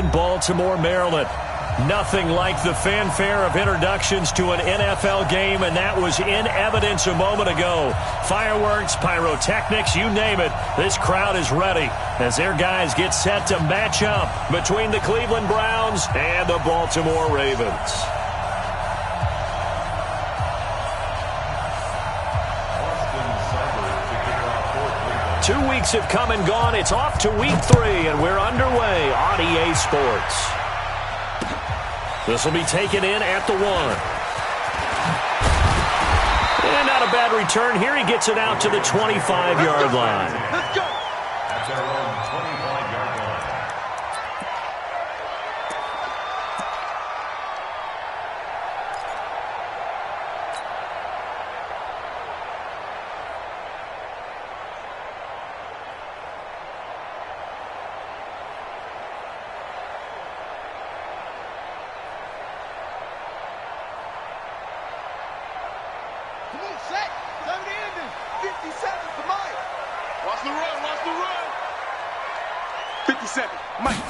in Baltimore, Maryland. Nothing like the fanfare of introductions to an NFL game, and that was in evidence a moment ago. Fireworks, pyrotechnics, you name it. This crowd is ready as their guys get set to match up between the Cleveland Browns and the Baltimore Ravens. 2 weeks have come and gone. It's off to week 3, and we're underway on EA Sports. This will be taken in at the 1. And not a bad return here. He gets it out to the 25-yard line. Let's go. That's our own 25-yard line. Set. 70 ending. 57 for Mike. Watch the run. Watch the run. 57. Mike.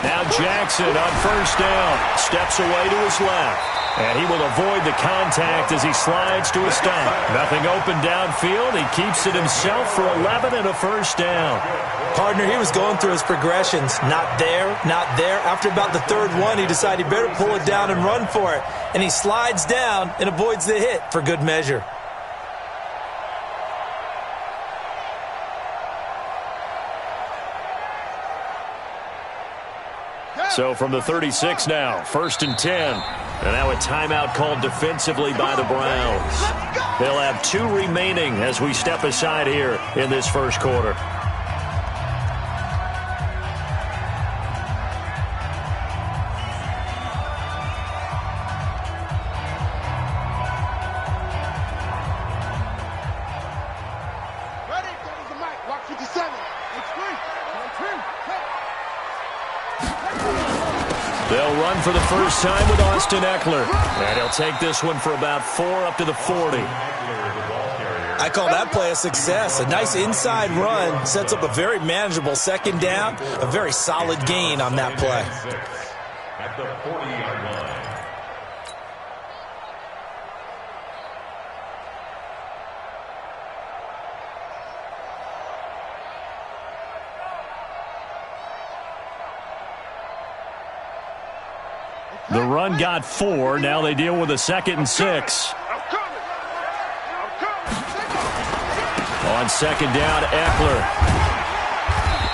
Now Jackson on first down. Steps away to his left. And he will avoid the contact as he slides to a stop. Nothing open downfield. He keeps it himself for 11 and a first down. Partner, he was going through his progressions. Not there, not there. After about the third one, he decided he better pull it down and run for it. And he slides down and avoids the hit for good measure. So from the 36 now, 1st and 10. And now a timeout called defensively by the Browns. They'll have 2 remaining as we step aside here in this first quarter. Ready? That is the mic. Lock 57. It's free. They'll run for the first time with Austin Eckler. And he'll take this one for about 4 up to the 40. I call that play a success. A nice inside run sets up a very manageable second down. A very solid gain on that play. At the 40-yard line. The run got 4. Now they deal with a 2nd and 6. On second down, Eckler.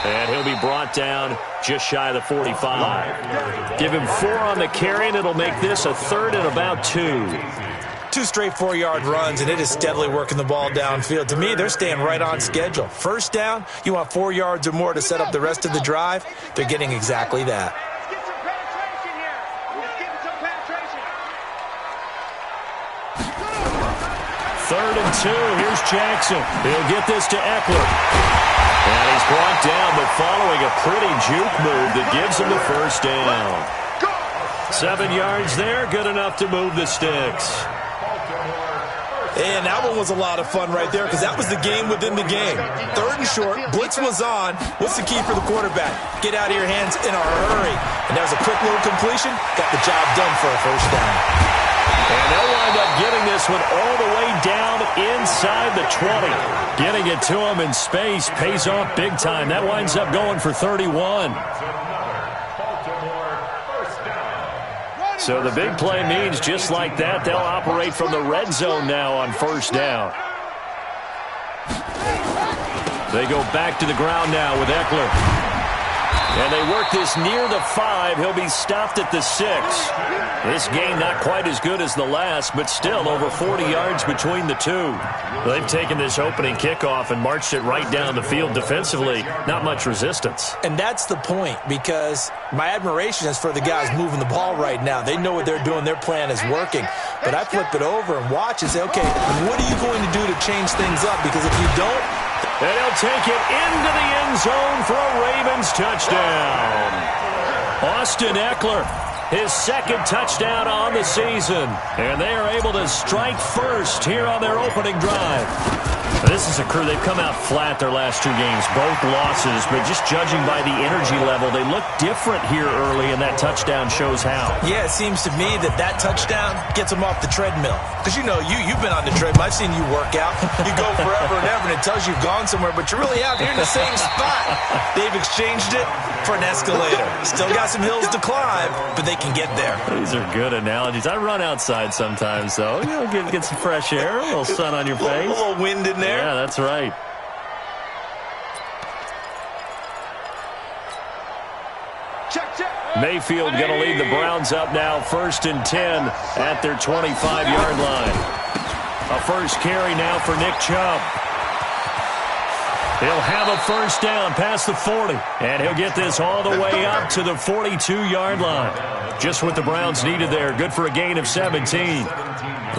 And he'll be brought down just shy of the 45. Give him 4 on the carry, and it'll make this a 3rd and about 2. 2 straight 4-yard runs, and it is steadily working the ball downfield. To me, they're staying right on schedule. First down, you want 4 yards or more to set up the rest of the drive. They're getting exactly that. 3rd and 2. Here's Jackson. He'll get this to Eckler. And he's brought down, but following a pretty juke move that gives him the first down. 7 yards there, good enough to move the sticks. And that one was a lot of fun right there because that was the game within the game. 3rd and short, blitz was on. What's the key for the quarterback? Get out of your hands in a hurry. And that was a quick little completion. Got the job done for a first down. And they'll wind up getting this one all the way down inside the 20. Getting it to him in space pays off big time. That winds up going for 31. So the big play means just like that, they'll operate from the red zone now on first down. They go back to the ground now with Eckler. And they work this near the 5. He'll be stopped at the 6. This game not quite as good as the last, but still over 40 yards between the 2. They've taken this opening kickoff and marched it right down the field defensively. Not much resistance. And that's the point, because my admiration is for the guys moving the ball right now. They know what they're doing. Their plan is working. But I flip it over and watch and say, okay, what are you going to do to change things up? Because if you don't, and he'll take it into the end zone for a Ravens touchdown. Austin Eckler, his 2nd touchdown on the season. And they are able to strike first here on their opening drive. This is a crew, they've come out flat their last two games, both losses, but just judging by the energy level, they look different here early, and that touchdown shows how. Yeah, it seems to me that touchdown gets them off the treadmill. Because, you know, you've been on the treadmill. I've seen you work out. You go forever and ever, and it tells you you've gone somewhere, but you're really out here in the same spot. They've exchanged it for an escalator. Still got some hills to climb, but they can get there. These are good analogies. I run outside sometimes, though. You know, get some fresh air, a little sun on your face. A little wind in there. Yeah, that's right. Mayfield going to lead the Browns up now, 1st and 10 at their 25-yard line. A first carry now for Nick Chubb. He'll have a first down past the 40, and he'll get this all the way up to the 42-yard line. Just what the Browns needed there. Good for a gain of 17.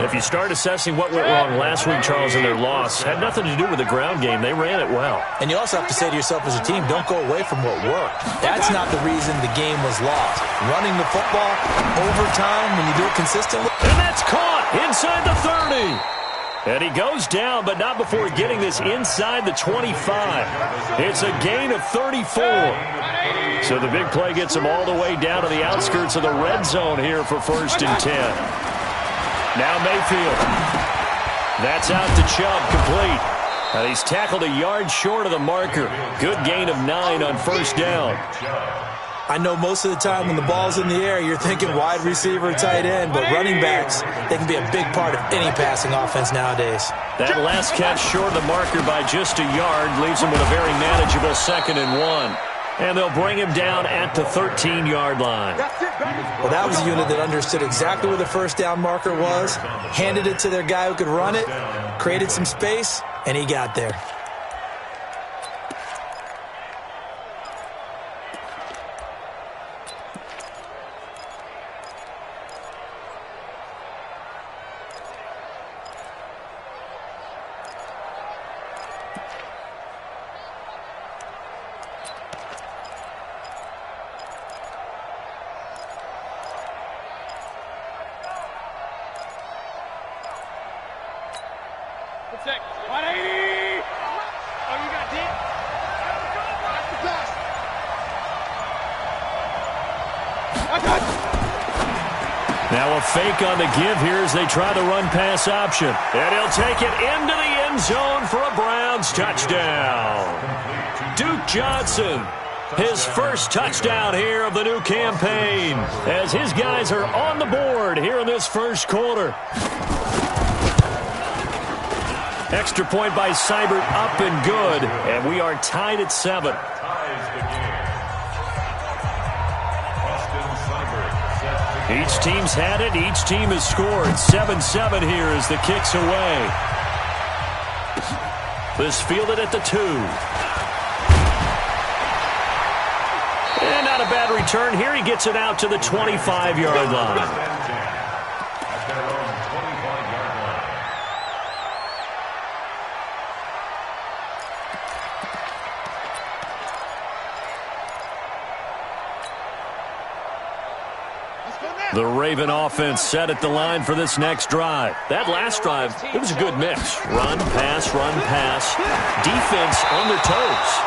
If you start assessing what went wrong last week, Charles, in their loss, had nothing to do with the ground game. They ran it well. And you also have to say to yourself as a team, don't go away from what worked. That's not the reason the game was lost. Running the football, overtime, when you do it consistently. And that's caught inside the 30. And he goes down, but not before getting this inside the 25. It's a gain of 34. So the big play gets him all the way down to the outskirts of the red zone here for 1st and 10. Now Mayfield. That's out to Chubb, complete. Now he's tackled a yard short of the marker. Good gain of 9 on first down. I know most of the time when the ball's in the air, you're thinking wide receiver, tight end, but running backs, they can be a big part of any passing offense nowadays. That last catch short of the marker by just a yard leaves him with a very manageable 2nd and 1. And they'll bring him down at the 13-yard line. Well, that was a unit that understood exactly where the first down marker was, handed it to their guy who could run it, created some space, and he got there. Now a fake on the give here as they try to run pass option. And he'll take it into the end zone for a Browns touchdown. Duke Johnson, his first touchdown here of the new campaign, as his guys are on the board here in this first quarter. Extra point by Seibert, up and good, and we are tied at 7. Each team's had it. Each team has scored. 7-7 here as the kick's away. This fielded at the 2. And not a bad return. Here he gets it out to the 25-yard line. The Raven offense set at the line for this next drive. That last drive, it was a good mix. Run, pass, defense on their toes.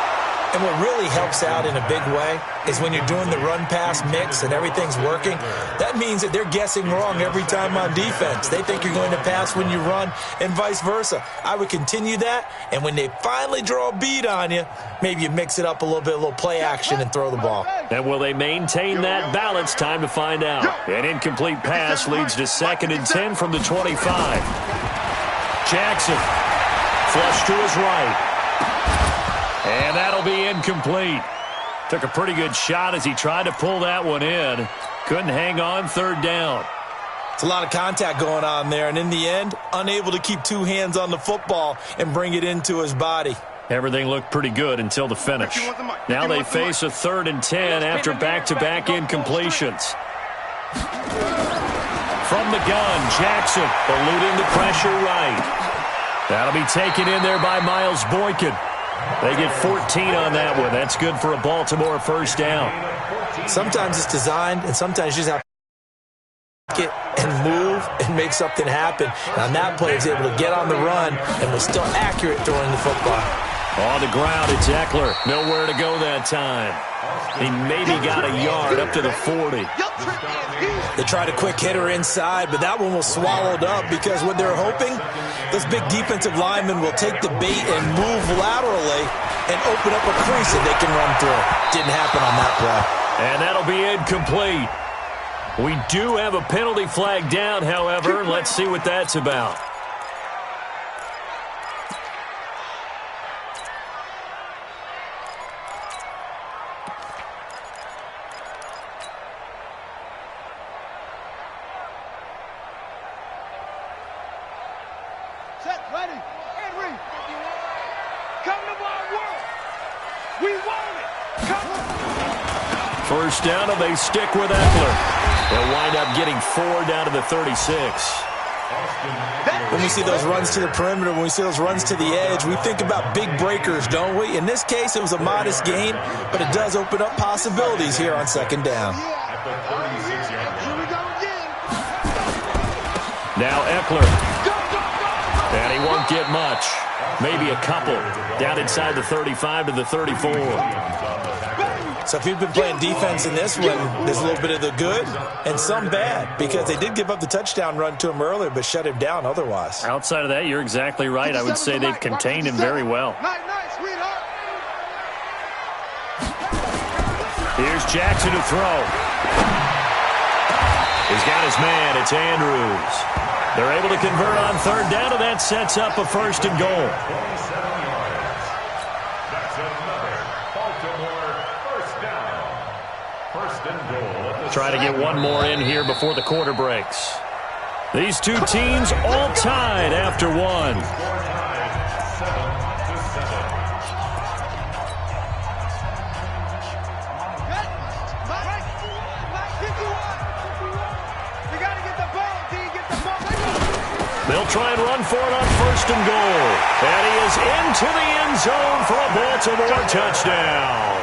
And what really helps out in a big way is when you're doing the run-pass mix and everything's working, that means that they're guessing wrong every time on defense. They think you're going to pass when you run and vice versa. I would continue that, and when they finally draw a beat on you, maybe you mix it up a little play action and throw the ball. And will they maintain that balance? Time to find out. An incomplete pass leads to 2nd and 10 from the 25. Jackson, flush to his right. And that'll be incomplete. Took a pretty good shot as he tried to pull that one in. Couldn't hang on, 3rd down. It's a lot of contact going on there, and in the end, unable to keep 2 hands on the football and bring it into his body. Everything looked pretty good until the finish. Now they face a 3rd and 10 after back-to-back incompletions. From the gun, Jackson eluding the pressure right. That'll be taken in there by Miles Boykin. They get 14 on that one. That's good for a Baltimore first down. Sometimes it's designed, and sometimes you just have it and move and make something happen. And on that play, he was able to get on the run and was still accurate throwing the football. On the ground, it's Eckler. Nowhere to go that time. He maybe got a yard up to the 40. They tried a quick hitter inside, but that one was swallowed up because what they're hoping, those big defensive linemen will take the bait and move laterally and open up a crease that they can run through. Didn't happen on that play. And that'll be incomplete. We do have a penalty flag down, however. Let's see what that's about. Set, ready, and read. Come to my world. We want it. Come. First down, and they stick with Eckler. They'll wind up getting 4 down to the 36. When we see those runs to the perimeter, when we see those runs to the edge, we think about big breakers, don't we? In this case, it was a modest gain, but it does open up possibilities here on second down. Here we go again. Now Eckler. And he won't get much. Maybe a couple. Down inside the 35 to the 34. So if you've been playing defense in this one, there's a little bit of the good and some bad because they did give up the touchdown run to him earlier but shut him down otherwise. Outside of that, you're exactly right. I would say they've contained him very well. Nice, sweetheart. Here's Jackson to throw. He's got his man. It's Andrews. They're able to convert on third down, and that sets up a first and goal. Try to get one more in here before the quarter breaks. These two teams all tied after one. They'll try and run for it on first and goal. And he is into the end zone for a Baltimore touchdown.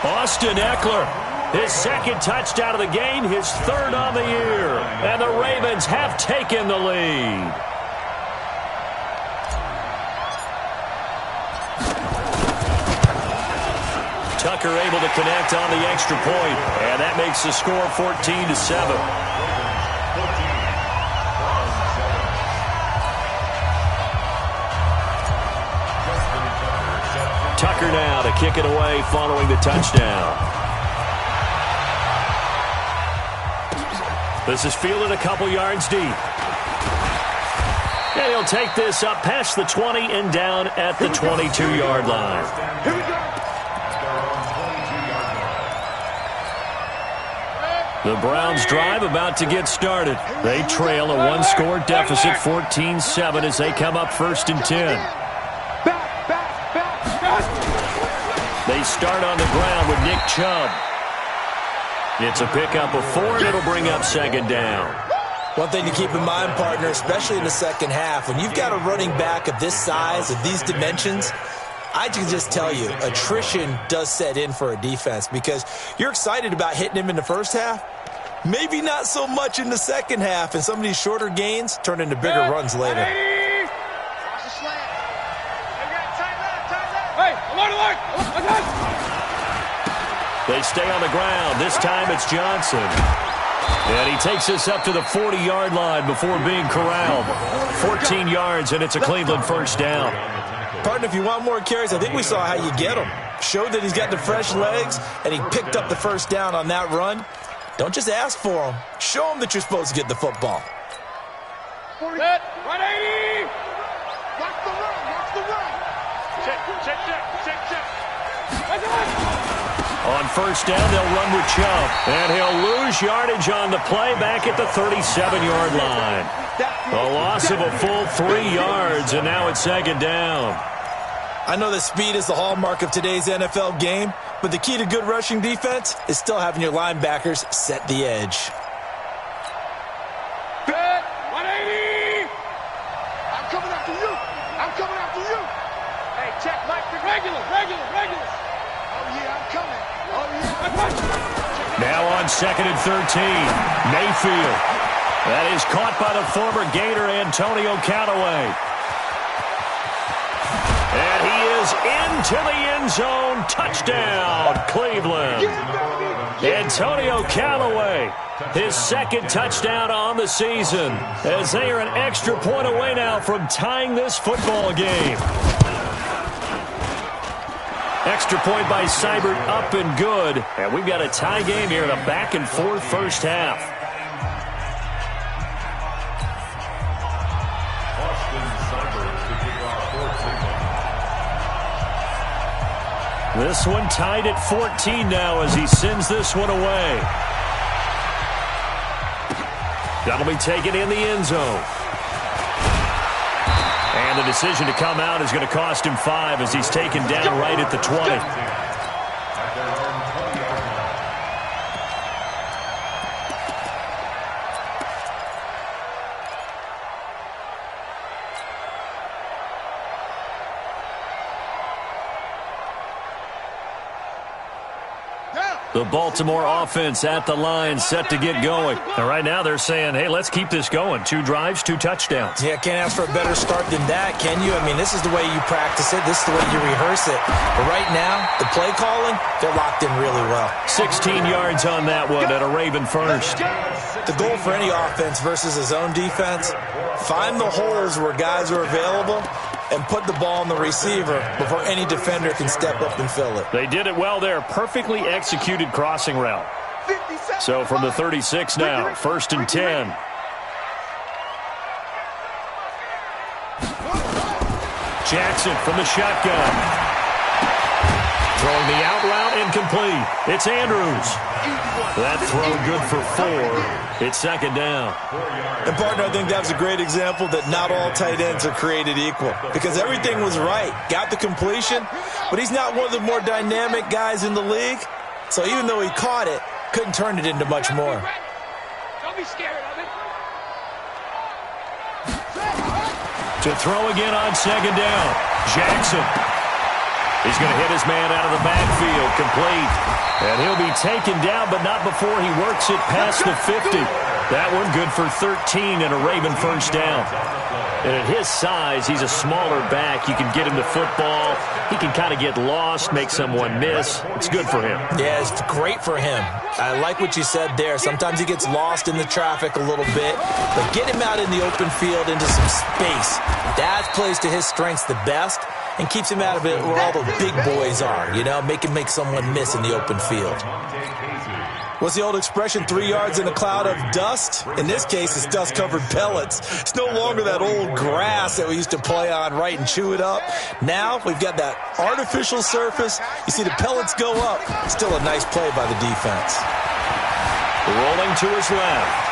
Austin Eckler, his second touchdown of the game, his third on the year. And the Ravens have taken the lead. Tucker able to connect on the extra point, and that makes the score 14-7. Tucker now to kick it away following the touchdown. This is fielded a couple yards deep. And he'll take this up past the 20 and down at the 22-yard line. Here we go. The Browns drive about to get started. They trail a one-score deficit, 14-7, as they come up first and 10. They start on the ground with Nick Chubb. It's a pickup of 4, and it'll bring up second down. One thing to keep in mind, partner, especially in the second half, when you've got a running back of this size, of these dimensions, I can just tell you, attrition does set in for a defense because you're excited about hitting him in the first half. Maybe not so much in the second half, and some of these shorter gains turn into bigger runs later. They stay on the ground. This time it's Johnson. And he takes this up to the 40-yard line before being corralled. 14 yards, and it's a Cleveland first down. Partner, if you want more carries, I think we saw how you get them. Showed that he's got the fresh legs, and he picked up the first down on that run. Don't just ask for him. Show him that you're supposed to get the football. Set, 180. Watch the run, watch the run. Check. On first down, they'll run with Chubb. And he'll lose yardage on the play back at the 37-yard line. A loss of a full 3 yards, and now it's second down. I know that speed is the hallmark of today's NFL game, but the key to good rushing defense is still having your linebackers set the edge. Bet, 180. I'm coming after you. Hey, check, Mike. Regular. Oh, yeah, I'm coming. Now on second and 13. Mayfield. That is caught by the former Gator, Antonio Callaway. And he is into the end zone. Touchdown, Cleveland. Antonio Callaway, his second touchdown on the season, as they are an extra point away now from tying this football game. Extra point by Seibert, up and good. And we've got a tie game here in a back-and-forth first half. This one tied at 14 now as he sends this one away. That'll be taken in the end zone. And the decision to come out is going to cost him 5 as he's taken down right at the 20. The Baltimore offense at the line, set to get going. And right now they're saying, hey, let's keep this going. 2 drives, 2 touchdowns. Yeah, can't ask for a better start than that, can you? I mean, this is the way you practice it. This is the way you rehearse it. But right now, the play calling, they're locked in really well. 16 yards on that one at a Raven first. The goal for any offense versus his own defense, find the holes where guys are available and put the ball on the receiver before any defender can step up and fill it. They did it well there. Perfectly executed crossing route. So from the 36 now, 1st and 10. Jackson from the shotgun. Throwing the out route, incomplete. It's Andrews. That throw good for 4. It's 2nd down. And, partner, I think that was a great example that not all tight ends are created equal, because everything was right. Got the completion, but he's not one of the more dynamic guys in the league. So even though he caught it, couldn't turn it into much more. Don't be scared of it. To throw again on 2nd down. Jackson. He's going to hit his man out of the backfield, complete. And he'll be taken down, but not before he works it past the 50. That one good for 13 and a Raven first down. And at his size, he's a smaller back. You can get him to football. He can kind of get lost, make someone miss. It's good for him. Yeah, it's great for him. I like what you said there. Sometimes he gets lost in the traffic a little bit, but get him out in the open field into some space. That plays to his strengths the best and keeps him out of it where all the big boys are, you know, make someone miss in the open field. What's the old expression, 3 yards in a cloud of dust? In this case, it's dust-covered pellets. It's no longer that old grass that we used to play on, right, and chew it up. Now, we've got that artificial surface. You see the pellets go up. Still a nice play by the defense. Rolling to his left.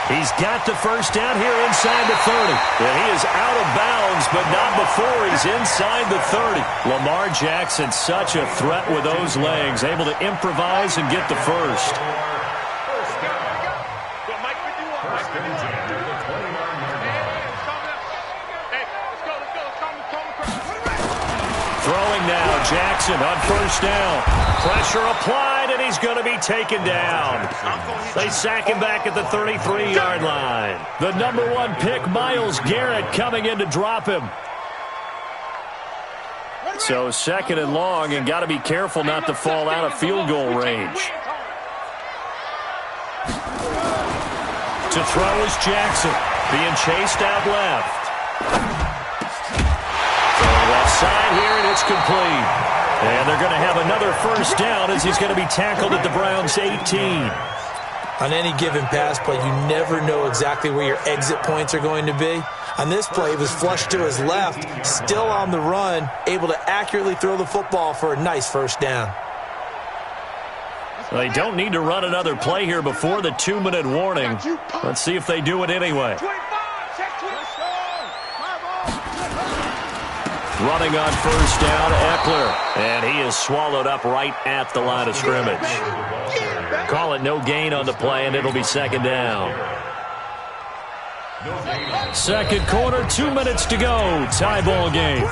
He's got the first down here inside the 30. And he is out of bounds, but not before he's inside the 30. Lamar Jackson, such a threat with those legs, able to improvise and get the first. Throwing now, Jackson on first down. Pressure applied, and he's going to be taken down. They sack him back at the 33-yard line. The number 1 pick, Myles Garrett, coming in to drop him. So 2nd and long, and got to be careful not to fall out of field goal range. To throw is Jackson, being chased out left. Left side here, and it's complete. And they're going to have another first down as he's going to be tackled at the Browns' 18. On any given pass play, you never know exactly where your exit points are going to be. On this play, he was flushed to his left, still on the run, able to accurately throw the football for a nice first down. They don't need to run another play here before the 2-minute warning. Let's see if they do it anyway. Running on first down, Eckler. And he is swallowed up right at the line of scrimmage. Call it no gain on the play, and it'll be 2nd down. Second quarter, 2 minutes to go. Tie ball game.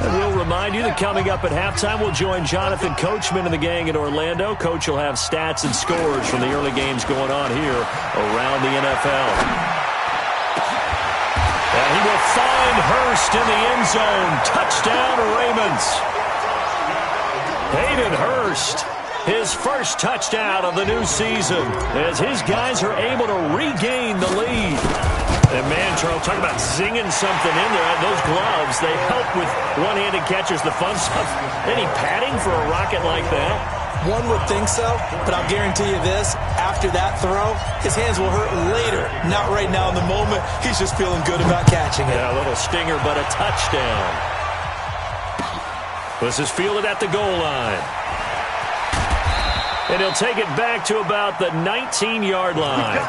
And we'll remind you that coming up at halftime, we'll join Jonathan Coachman and the gang in Orlando. Coach will have stats and scores from the early games going on here around the NFL. And he will find Hurst in the end zone. Touchdown, Ravens. Hayden Hurst, his first touchdown of the new season, as his guys are able to regain the lead. And man, Charles, talk about zinging something in there. Those gloves, they help with one-handed catchers, the fun stuff. Any padding for a rocket like that? One would think so, but I'll guarantee you this. After that throw, his hands will hurt later. Not right now in the moment. He's just feeling good about catching it. Yeah, a little stinger, but a touchdown. This is fielded at the goal line. And he'll take it back to about the 19-yard line.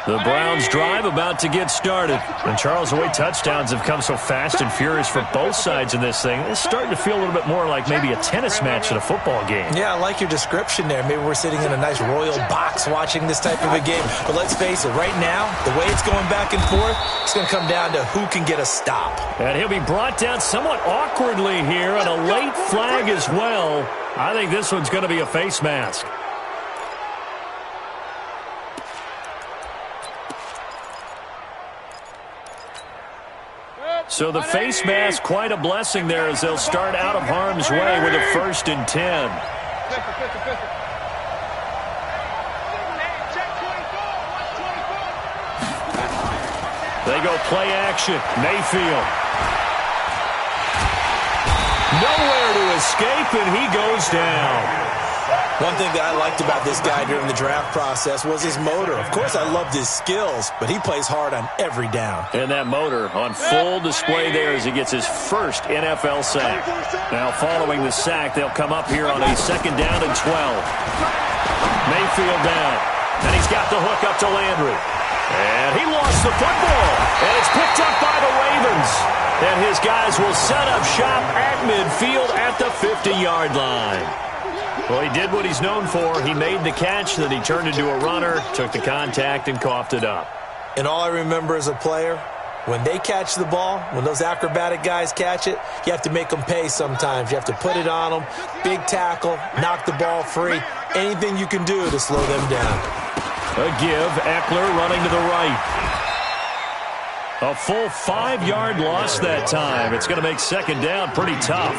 The Browns drive about to get started. And Charles, the way touchdowns have come so fast and furious for both sides in this thing, it's starting to feel a little bit more like maybe a tennis match at a football game. Yeah, I like your description there. Maybe we're sitting in a nice royal box watching this type of a game. But let's face it, right now, the way it's going back and forth, it's going to come down to who can get a stop. And he'll be brought down somewhat awkwardly here, and a late flag as well. I think this one's going to be a face mask. So the face mask, quite a blessing there as they'll start out of harm's way with a 1st and 10. They go play action. Mayfield. Nowhere to escape, and he goes down. One thing that I liked about this guy during the draft process was his motor. Of course, I loved his skills, but he plays hard on every down. And that motor on full display there as he gets his first NFL sack. Now, following the sack, they'll come up here on a 2nd down and 12. Mayfield down. And he's got the hook up to Landry. And he lost the football. And it's picked up by the Ravens. And his guys will set up shop at midfield at the 50-yard line. Well, he did what he's known for. He made the catch, then he turned into a runner, took the contact, and coughed it up. And all I remember as a player, when they catch the ball, when those acrobatic guys catch it, you have to make them pay sometimes. You have to put it on them, big tackle, knock the ball free, anything you can do to slow them down. A give, Eckler running to the right. A full 5-yard loss that time. It's going to make 2nd down pretty tough.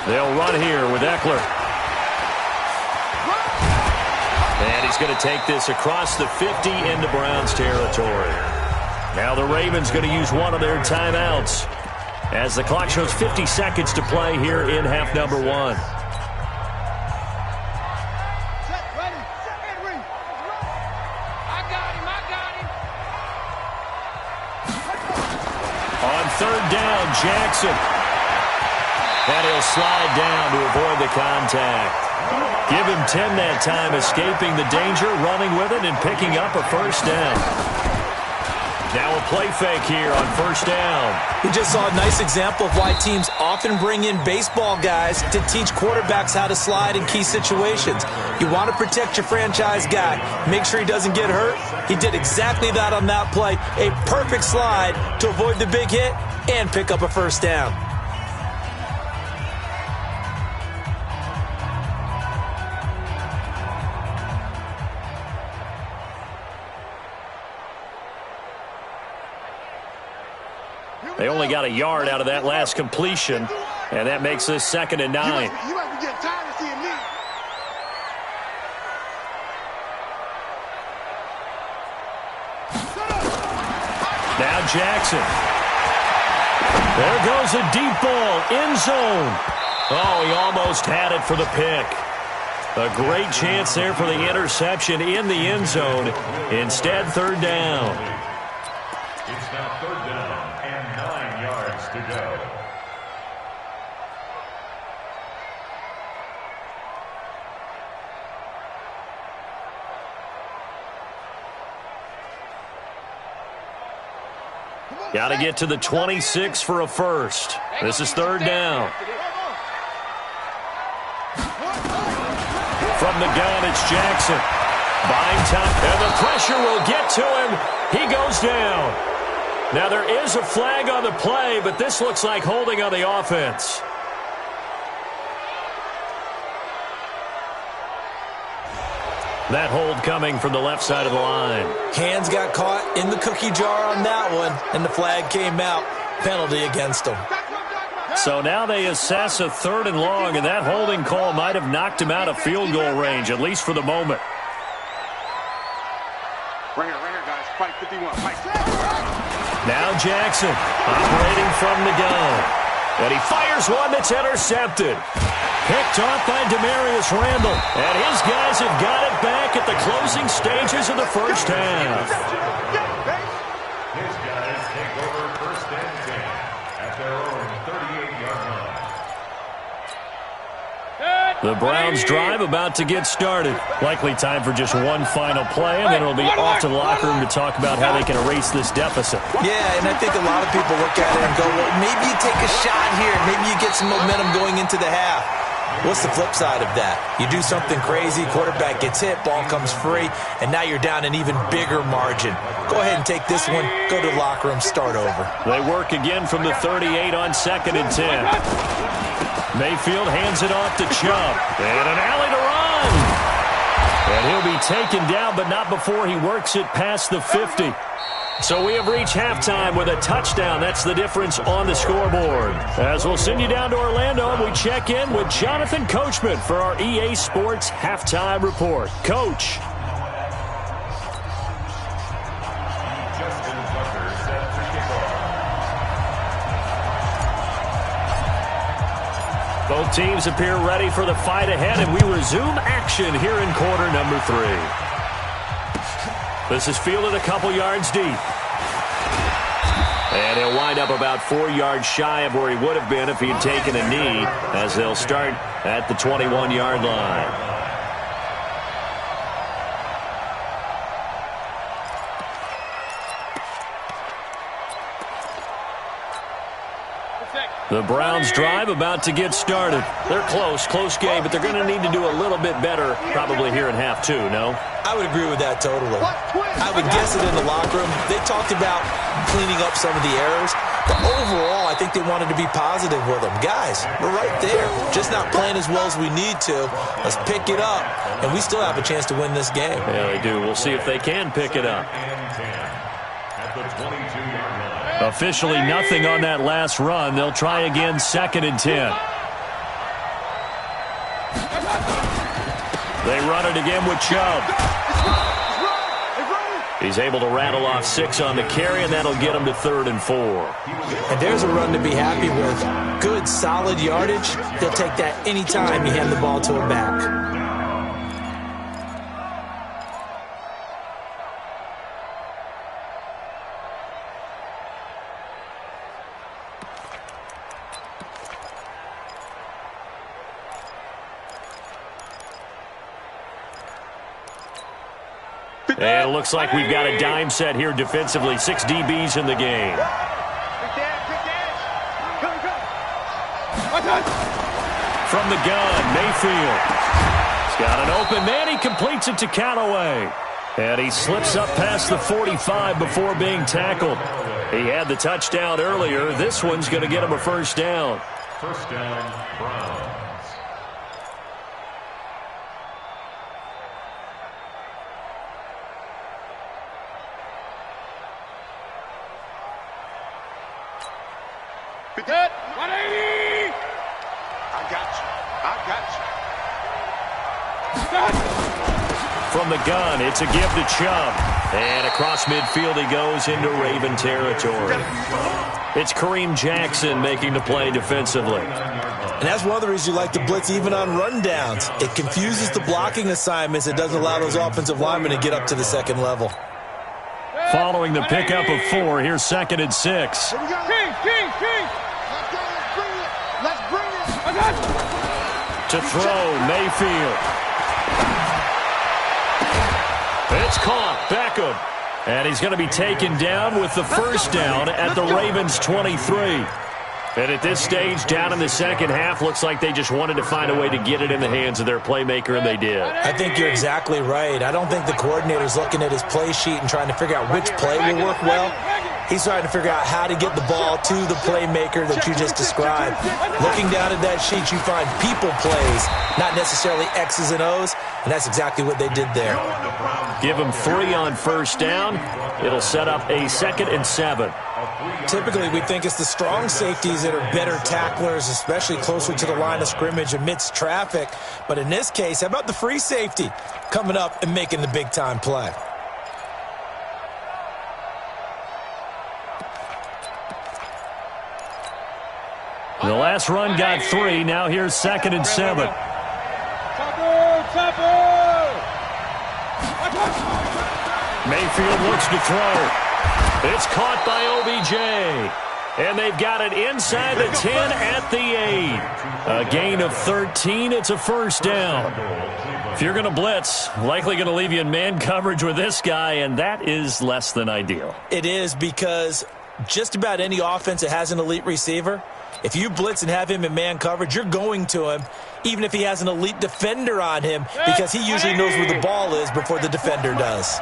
They'll run here with Eckler. And he's going to take this across the 50 into Browns territory. Now the Ravens going to use one of their timeouts as the clock shows 50 seconds to play here in half number 1. On 3rd down, Jackson. And he'll slide down to avoid the contact. Give him 10 that time, escaping the danger, running with it, and picking up a 1st down. Now a play fake here on 1st down. We just saw a nice example of why teams often bring in baseball guys to teach quarterbacks how to slide in key situations. You want to protect your franchise guy. Make sure he doesn't get hurt. He did exactly that on that play. A perfect slide to avoid the big hit and pick up a 1st down. They only got a yard out of that last completion, and that makes this 2nd and 9. You must be getting tired of seeing me. Now Jackson. There goes a deep ball, end zone. Oh, he almost had it for the pick. A great chance there for the interception in the end zone. Instead, 3rd down. It's now 3rd down and 9 yards to go. Got to get to the 26 for a 1st. This is 3rd down. From the gun, it's Jackson. Buying time, and the pressure will get to him. He goes down. Now, there is a flag on the play, but this looks like holding on the offense. That hold coming from the left side of the line. Hands got caught in the cookie jar on that one, and the flag came out. Penalty against him. So now they assess a 3rd and long, and that holding call might have knocked him out of field goal range, at least for the moment. Right here, guys. Fight 51. Fight. Now Jackson operating from the gun. And he fires one that's intercepted. Picked off by Demarius Randall. And his guys have got it back at the closing stages of the first half. His guys take over 1st and 10 at their own 38-yard line. The Browns drive about to get started. Likely time for just one final play, and then it'll be off to the locker room to talk about how they can erase this deficit. Yeah, and I think a lot of people look at it and go, well, maybe you take a shot here. Maybe you get some momentum going into the half. What's the flip side of that? You do something crazy, quarterback gets hit, ball comes free, and now you're down an even bigger margin. Go ahead and take this one, go to the locker room, start over. They work again from the 38 on 2nd and 10. Mayfield hands it off to Chubb. And an alley to run. And he'll be taken down, but not before he works it past the 50. So we have reached halftime with a touchdown. That's the difference on the scoreboard. As we'll send you down to Orlando, and we check in with Jonathan Coachman for our EA Sports Halftime Report. Coach. Both teams appear ready for the fight ahead, and we resume action here in quarter number 3. This is fielded a couple yards deep. And he'll wind up about 4 yards shy of where he would have been if he had taken a knee, as they'll start at the 21-yard line. The Browns drive about to get started. They're close game, but they're going to need to do a little bit better probably here in half 2, no? I would agree with that totally. I would guess it in the locker room. They talked about cleaning up some of the errors, but overall, I think they wanted to be positive with them. Guys, we're right there. Just not playing as well as we need to. Let's pick it up, and we still have a chance to win this game. Yeah, they do. We'll see if they can pick it up. At the 22-yard line. Officially nothing on that last run. They'll try again 2nd and 10. They run it again with Chubb. He's able to rattle off 6 on the carry, and that'll get him to 3rd and 4. And there's a run to be happy with. Good, solid yardage. He'll take that anytime you hand the ball to him back. And it looks like we've got a dime set here defensively. 6 DBs in the game. From the gun, Mayfield. He's got an open man. He completes it to Callaway. And he slips up past the 45 before being tackled. He had the touchdown earlier. This one's going to get him a first down. First down, Browns. Good. 180. I got you. From the gun, it's a give to Chubb. And across midfield he goes into Raven territory. It's Kareem Jackson making the play defensively. And that's one of the reasons you like to blitz even on rundowns. It confuses the blocking assignments. It doesn't allow those offensive linemen to get up to the second level. Following the pickup of 4, here's 2nd and 6. Here we go. King. Let's bring it. To throw, Mayfield. It's caught. Beckham. And he's going to be taken down with the first down at the Ravens' 23. And at this stage, down in the second half, looks like they just wanted to find a way to get it in the hands of their playmaker, and they did. I think you're exactly right. I don't think the coordinator's looking at his play sheet and trying to figure out which play will work well. He's trying to figure out how to get the ball to the playmaker that you just described. Looking down at that sheet, you find people plays, not necessarily X's and O's, and that's exactly what they did there. Give them 3 on first down. It'll set up a 2nd and 7. Typically, we think it's the strong safeties that are better tacklers, especially closer to the line of scrimmage amidst traffic. But in this case, how about the free safety coming up and making the big-time play? The last run got 3. Now here's 2nd and 7. Mayfield looks to throw. It's caught by OBJ. And they've got it inside the 10 at the 8. A gain of 13. It's a first down. If you're going to blitz, likely going to leave you in man coverage with this guy, and that is less than ideal. It is, because just about any offense that has an elite receiver, if you blitz and have him in man coverage, you're going to him, even if he has an elite defender on him, because he usually knows where the ball is before the defender does.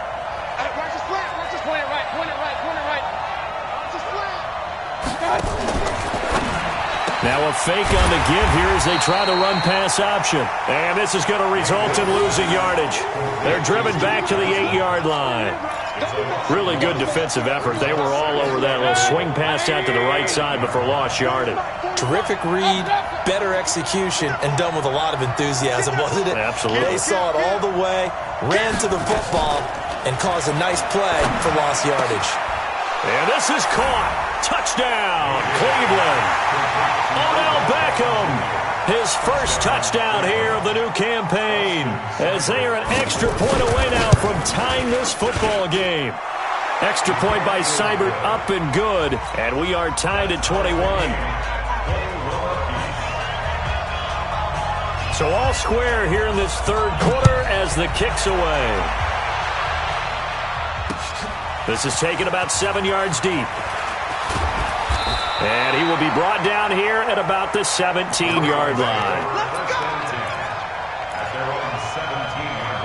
Now a fake on the give here as they try to run pass option. And this is going to result in losing yardage. They're driven back to the 8-yard line. Really good defensive effort. They were all over that little swing pass out to the right side before lost yardage. Terrific read, better execution, and done with a lot of enthusiasm, wasn't it? Absolutely. They saw it all the way, ran to the football, and caused a nice play for lost yardage. And this is caught. Touchdown, Cleveland. Odell Beckham, his first touchdown here of the new campaign, as they are an extra point away now from tying this football game. Extra point by Seibert, up and good, and we are tied at 21. So all square here in this third quarter as the kick's away. This is taken about 7 yards deep. And he will be brought down here at about the 17-yard line. Let's go! At their own 17-yard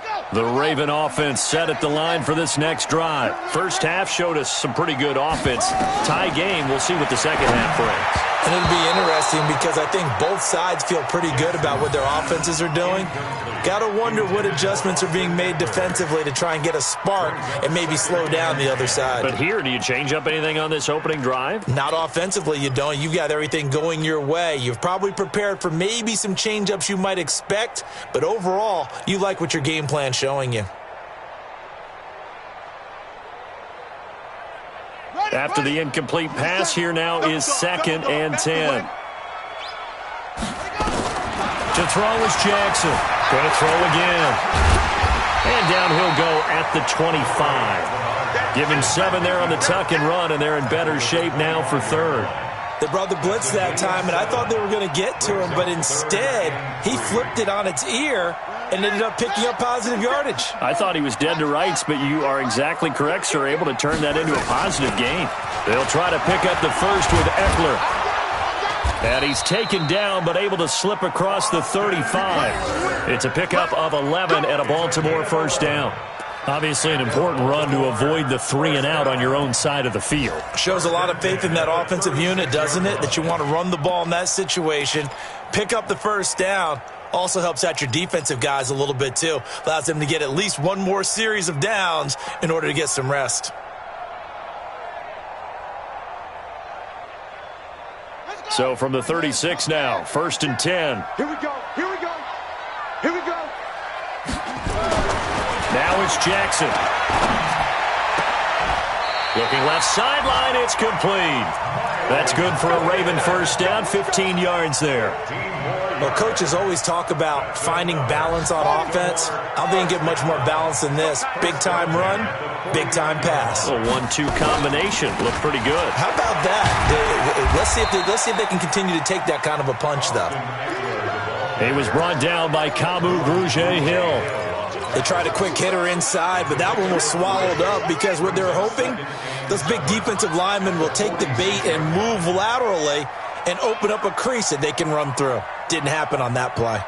line. The Raven offense set at the line for this next drive. First half showed us some pretty good offense. Tie game, we'll see what the second half brings. And it'll be interesting because I think both sides feel pretty good about what their offenses are doing. Got to wonder what adjustments are being made defensively to try and get a spark and maybe slow down the other side. But here, do you change up anything on this opening drive? Not offensively, you don't. You've got everything going your way. You've probably prepared for maybe some change-ups you might expect, but overall, you like what your game plan's showing you. After the incomplete pass, here now is 2nd and 10. To throw is Jackson. Going to throw again. And down he'll go at the 25. Give him 7 there on the tuck and run, and they're in better shape now for third. They brought the blitz that time, and I thought they were going to get to him, but instead, he flipped it on its ear and ended up picking up positive yardage. I thought he was dead to rights, but you are exactly correct, sir, able to turn that into a positive gain. They'll try to pick up the first with Eckler. And he's taken down, but able to slip across the 35. It's a pickup of 11 at a Baltimore first down. Obviously an important run to avoid the 3-and-out on your own side of the field. Shows a lot of faith in that offensive unit, doesn't it? That you want to run the ball in that situation, pick up the first down. Also helps out your defensive guys a little bit, too. Allows them to get at least one more series of downs in order to get some rest. So from the 36 now, 1st and 10. Here we go. Here we go. Here we go. Now it's Jackson. Looking left sideline, it's complete. That's good for a Raven first down, 15 yards there. Well, coaches always talk about finding balance on offense. I don't think you get much more balance than this. Big-time run, big-time pass. A 1-2 combination. Looked pretty good. How about that? Let's see if they can continue to take that kind of a punch, though. He was brought down by Kamu Grugier-Hill. They tried a quick hitter inside, but that one was swallowed up because what they're hoping, those big defensive linemen will take the bait and move laterally and open up a crease that they can run through. Didn't happen on that play.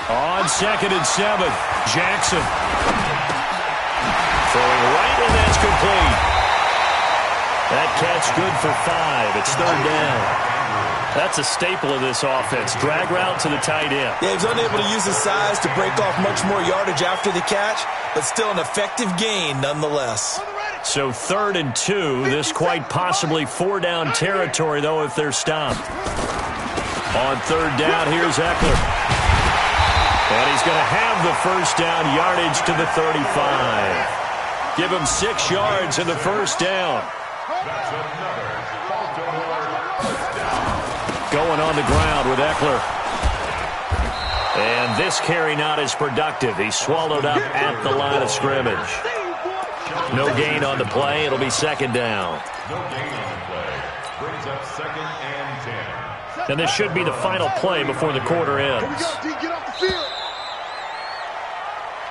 On 2nd and 7, Jackson. Throwing right, and that's complete. That catch good for 5. It's 3rd down. That's a staple of this offense. Drag route to the tight end. Yeah, he's unable to use his size to break off much more yardage after the catch, but still an effective gain nonetheless. So 3rd and 2. This quite possibly 4-down territory, though, if they're stopped. On 3rd down, here's Eckler. And he's going to have the first down yardage to the 35. Give him 6 yards in the first down. Going on the ground with Eckler. And this carry not as productive. He's swallowed up at the line of scrimmage. No gain on the play. It'll be 2nd down. No gain on the play. Brings up 2nd and 10. And this should be the final play before the quarter ends.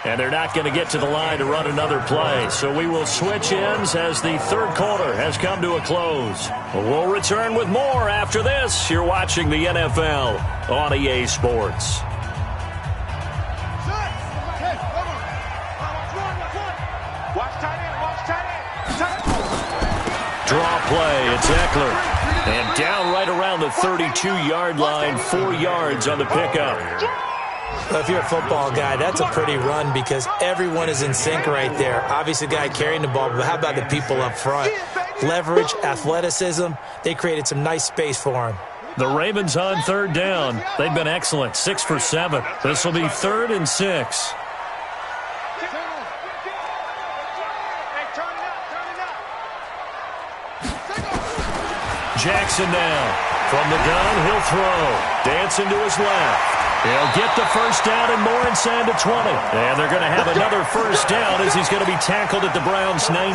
And they're not going to get to the line to run another play. So we will switch ends as the 3rd quarter has come to a close. We'll return with more after this. You're watching the NFL on EA Sports. Draw play, it's Eckler. And down right around the 32-yard line, 4 yards on the pickup. Well, if you're a football guy, that's a pretty run because everyone is in sync right there. Obviously, the guy carrying the ball, but how about the people up front? Leverage, athleticism, they created some nice space for him. The Ravens on 3rd down. They've been excellent, 6 for 7. This will be 3rd and 6. Jackson now. From the gun, he'll throw. Dancing to his left. He'll get the first down and more inside the 20. And they're going to have another first down as he's going to be tackled at the Browns' 19.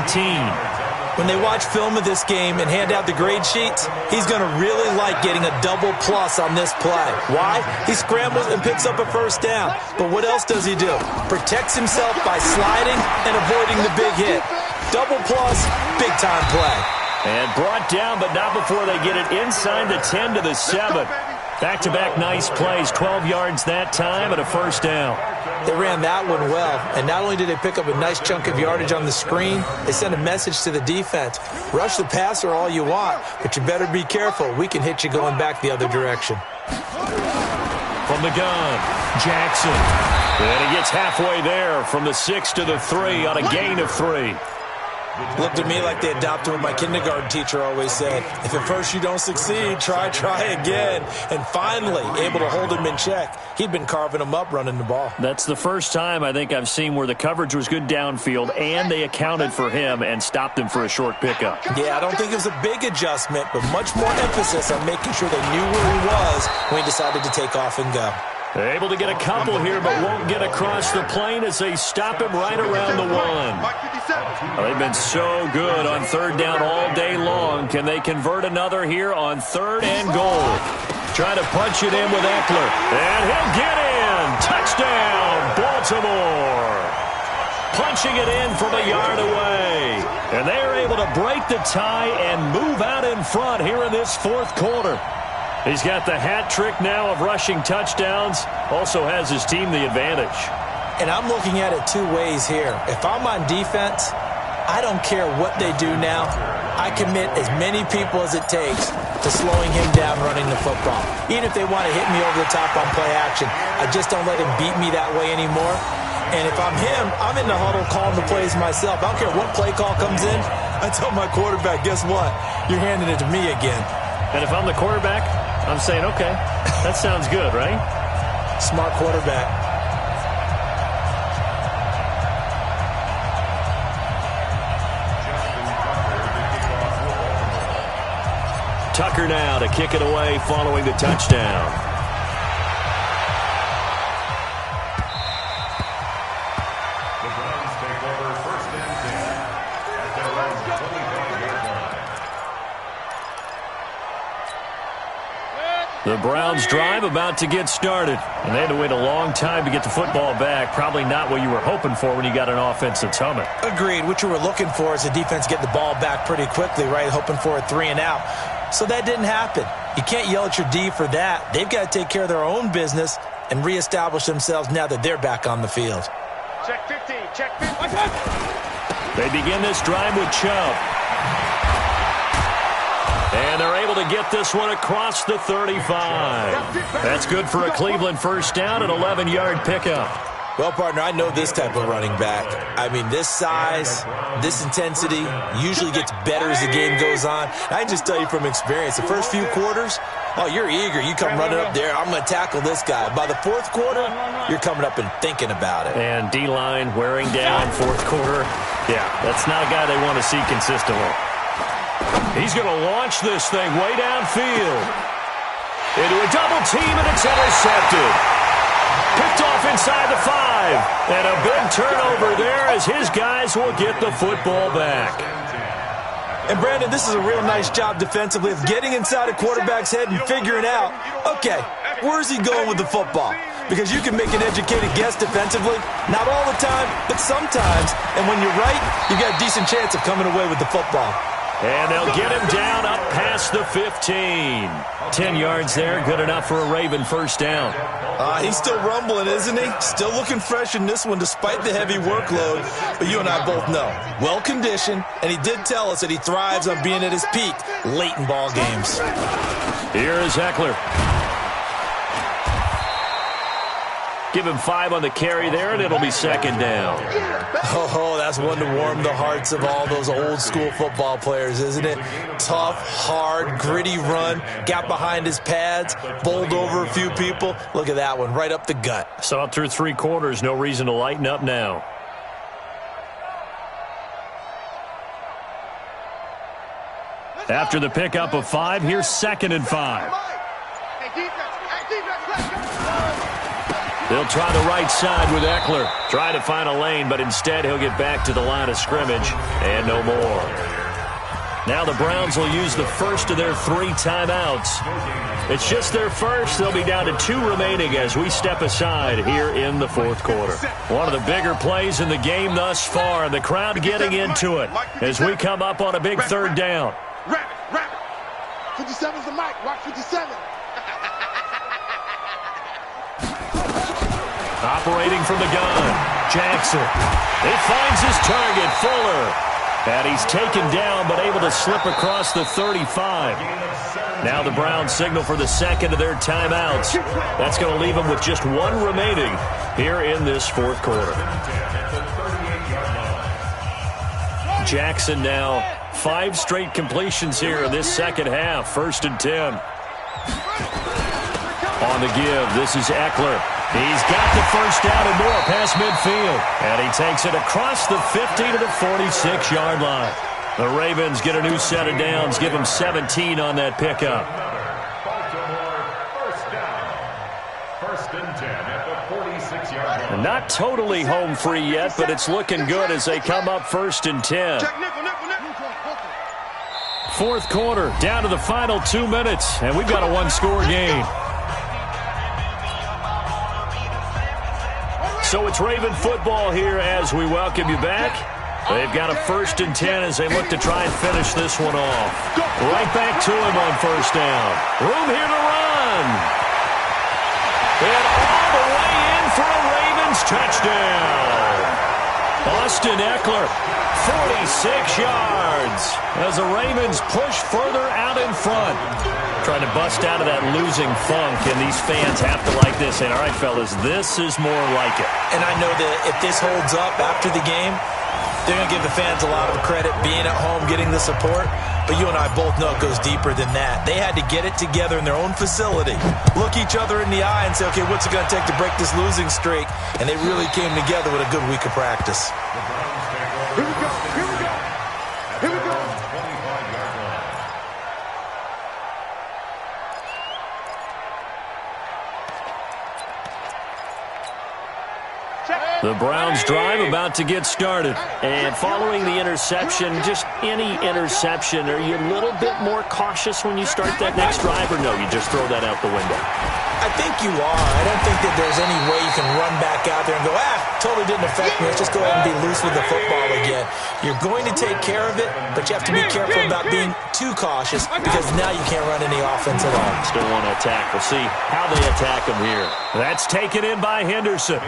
When they watch film of this game and hand out the grade sheets, he's going to really like getting a double plus on this play. Why? He scrambles and picks up a first down. But what else does he do? Protects himself by sliding and avoiding the big hit. Double plus, big-time play. And brought down, but not before they get it inside the 10 to the 7. Back-to-back nice plays, 12 yards that time and a first down. They ran that one well, and not only did they pick up a nice chunk of yardage on the screen, they sent a message to the defense. Rush the passer all you want, but you better be careful. We can hit you going back the other direction. From the gun, Jackson. And he gets halfway there from the 6 to the 3 on a gain of 3. Looked to me like they adopted what my kindergarten teacher always said. If at first you don't succeed, try again. And finally, able to hold him in check. He'd been carving him up running the ball. That's the first time I think I've seen where the coverage was good downfield and they accounted for him and stopped him for a short pickup. Yeah, I don't think it was a big adjustment, but much more emphasis on making sure they knew where he was when he decided to take off and go. They're able to get a couple here, but won't get across the plane as they stop him right around the 1. Well, they've been so good on 3rd down all day long. Can they convert another here on 3rd and goal? Trying to punch it in with Eckler. And he'll get in. Touchdown, Baltimore. Punching it in from a yard away. And they are able to break the tie and move out in front here in this 4th quarter. He's got the hat trick now of rushing touchdowns. Also has his team the advantage. And I'm looking at it 2 ways here. If I'm on defense, I don't care what they do now. I commit as many people as it takes to slowing him down running the football. Even if they want to hit me over the top on play action, I just don't let him beat me that way anymore. And if I'm him, I'm in the huddle calling the plays myself. I don't care what play call comes in. I tell my quarterback, guess what? You're handing it to me again. And if I'm the quarterback, I'm saying, okay, that sounds good, right? Smart quarterback. Tucker now to kick it away following the touchdown. The Browns take over first and 10 at their own 25-yard line. The Browns drive about to get started. And they had to wait a long time to get the football back. Probably not what you were hoping for when you got an offense that's humming. Agreed. What you were looking for is the defense get the ball back pretty quickly, right? Hoping for a 3 and out. So that didn't happen. You can't yell at your D for that. They've got to take care of their own business and reestablish themselves now that they're back on the field. Check 15, check 15. They begin this drive with Chubb. And they're able to get this one across the 35. That's good for a Cleveland first down, an 11-yard pickup. Well, partner, I know this type of running back. I mean, this size, this intensity usually gets better as the game goes on. I can just tell you from experience, the first few quarters, oh, you're eager. You come running up there, I'm going to tackle this guy. By the fourth quarter, you're coming up and thinking about it. And D-line wearing down fourth quarter. Yeah, that's not a guy they want to see consistently. He's going to launch this thing way downfield. Into a double team, and it's intercepted. Picked off inside the 5. And a big turnover there as his guys will get the football back. And, Brandon, this is a real nice job defensively of getting inside a quarterback's head and figuring out, okay, where's he going with the football? Because you can make an educated guess defensively. Not all the time, but sometimes. And when you're right, you've got a decent chance of coming away with the football. And they'll get him down up past the 15. 10 yards there, good enough for a Raven first down. He's still rumbling, isn't he? Still looking fresh in this one despite the heavy workload. But you and I both know, well-conditioned, and he did tell us that he thrives on being at his peak late in ball games. Here is Eckler. Give him 5 on the carry there, and it'll be second down. Oh, that's one to warm the hearts of all those old-school football players, isn't it? Tough, hard, gritty run. Got behind his pads, bowled over a few people. Look at that one, right up the gut. Saw it through 3 quarters. No reason to lighten up now. After the pickup of 5, here's second and 5. They'll try the right side with Eckler. Try to find a lane, but instead he'll get back to the line of scrimmage and no more. Now the Browns will use the first of their 3 timeouts. It's just their first. They'll be down to 2 remaining as we step aside here in the fourth quarter. One of the bigger plays in the game thus far. The crowd getting into it as we come up on a big third down. Rabbit. 57's the mic. Watch 57. Operating from the gun, Jackson. He finds his target, Fuller. And he's taken down but able to slip across the 35. Now the Browns signal for the second of their timeouts. That's going to leave them with just 1 remaining here in this fourth quarter. Jackson now 5 straight completions here in this second half. First and 10. On the give, this is Eckler. He's got the first down and more past midfield. And he takes it across the 50 to the 46-yard line. The Ravens get a new set of downs, give them 17 on that pickup. First and 10 at the 46-yard line. And not totally home free yet, but it's looking good as they come up first and 10. Fourth quarter, down to the final 2 minutes, and we've got a 1-score game. So it's Raven football here as we welcome you back. They've got a first and 10 as they look to try and finish this one off. Right back to him on first down. Room here to run. And all the way in for a Ravens touchdown. Austin Eckler, 46 yards as the Ravens push further out in front. Trying to bust out of that losing funk, and these fans have to like this. And all right, fellas, this is more like it. And I know that if this holds up after the game, they're going to give the fans a lot of credit being at home, getting the support. But you and I both know it goes deeper than that. They had to get it together in their own facility, look each other in the eye and say, okay, what's it going to take to break this losing streak? And they really came together with a good week of practice. Here we go. The Browns drive about to get started. And following the interception, just any interception, are you a little bit more cautious when you start that next drive, or no, you just throw that out the window? I think you are. I don't think that there's any way you can run back out there and go, totally didn't affect me. Let's just go ahead and be loose with the football again. You're going to take care of it, but you have to be careful about being too cautious because now you can't run any offense at all. Still want to attack. We'll see how they attack them here. That's taken in by Henderson.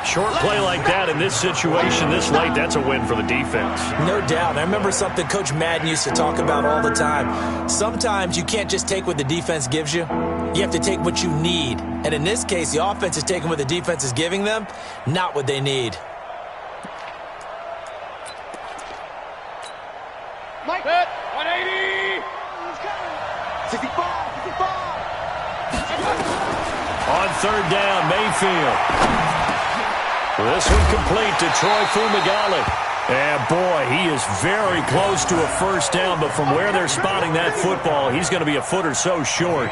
Short play like that in this situation this late, that's a win for the defense. No doubt. I remember something Coach Madden used to talk about all the time. Sometimes you can't just take what the defense gives you. You have to take what you need. And in this case, the offense is taking what the defense is giving them, not what they need. Mike, 180. 65. On third down, Mayfield. This one complete to Troy Fumagalli. And, boy, he is very close to a first down, but from where they're spotting that football, he's going to be a foot or so short.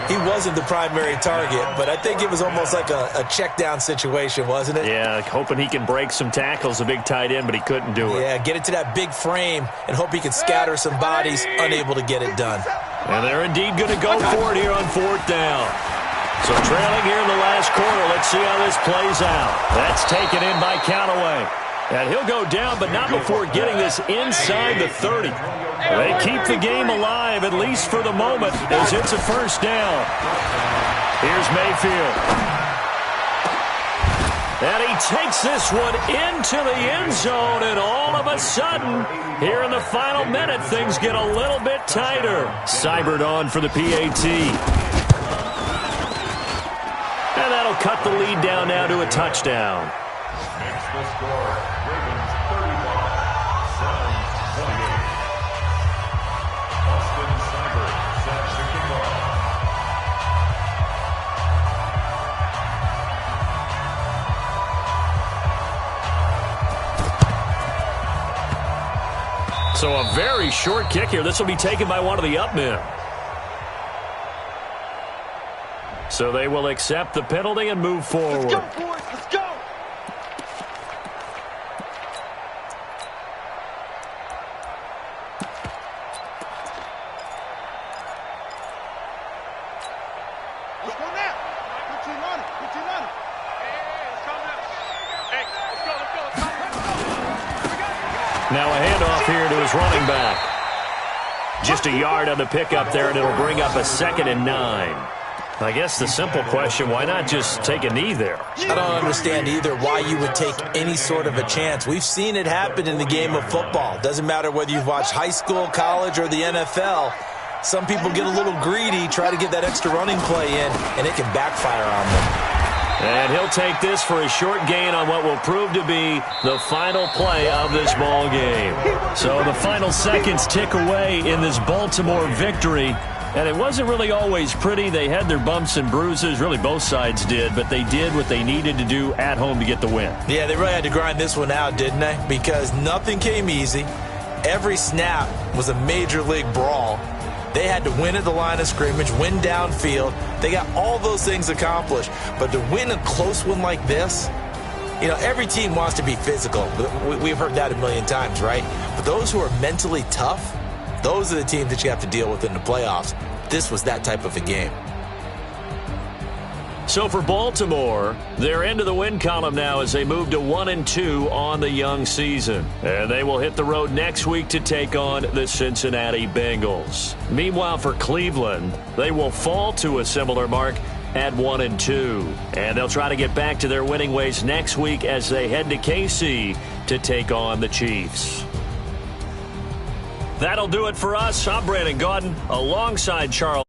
He wasn't the primary target, but I think it was almost like a check-down situation, wasn't it? Yeah, hoping he can break some tackles, a big tight end, but he couldn't do it. Yeah, get it to that big frame and hope he can scatter some bodies, unable to get it done. And they're indeed going to go for it here on fourth down. So trailing here in the last quarter, let's see how this plays out. That's taken in by Callaway. And he'll go down, but not before getting this inside the 30. They keep the game alive, at least for the moment, as it's a first down. Here's Mayfield. And he takes this one into the end zone, and all of a sudden, here in the final minute, things get a little bit tighter. Seibert on for the PAT. And that'll cut the lead down now to a touchdown. Makes the score. Ravens 35, Browns 28. Austin Seibert sets the kickoff. So a very short kick here. This will be taken by one of the up men. So they will accept the penalty and move forward. Let's go, boys. Let's go. Let's go now. Put your on it. Put your on it. Hey, let's go now. Hey, let's go. Now a handoff here to his running back. Just a yard on the pickup there, and it'll bring up a 2nd and 9. I guess the simple question, why not just take a knee there? I don't understand either why you would take any sort of a chance. We've seen it happen in the game of football. Doesn't matter whether you've watched high school, college, or the NFL. Some people get a little greedy, try to get that extra running play in, and it can backfire on them. And he'll take this for a short gain on what will prove to be the final play of this ball game. So the final seconds tick away in this Baltimore victory. And it wasn't really always pretty. They had their bumps and bruises. Really, both sides did. But they did what they needed to do at home to get the win. Yeah, they really had to grind this one out, didn't they? Because nothing came easy. Every snap was a major league brawl. They had to win at the line of scrimmage, win downfield. They got all those things accomplished. But to win a close one like this, you know, every team wants to be physical. We've heard that a million times, right? But those who are mentally tough, those are the teams that you have to deal with in the playoffs. This was that type of a game. So for Baltimore, they're into the win column now as they move to 1-2 on the young season. And they will hit the road next week to take on the Cincinnati Bengals. Meanwhile, for Cleveland, they will fall to a similar mark at 1-2. And they'll try to get back to their winning ways next week as they head to KC to take on the Chiefs. That'll do it for us. I'm Brandon Gaudin alongside Charles.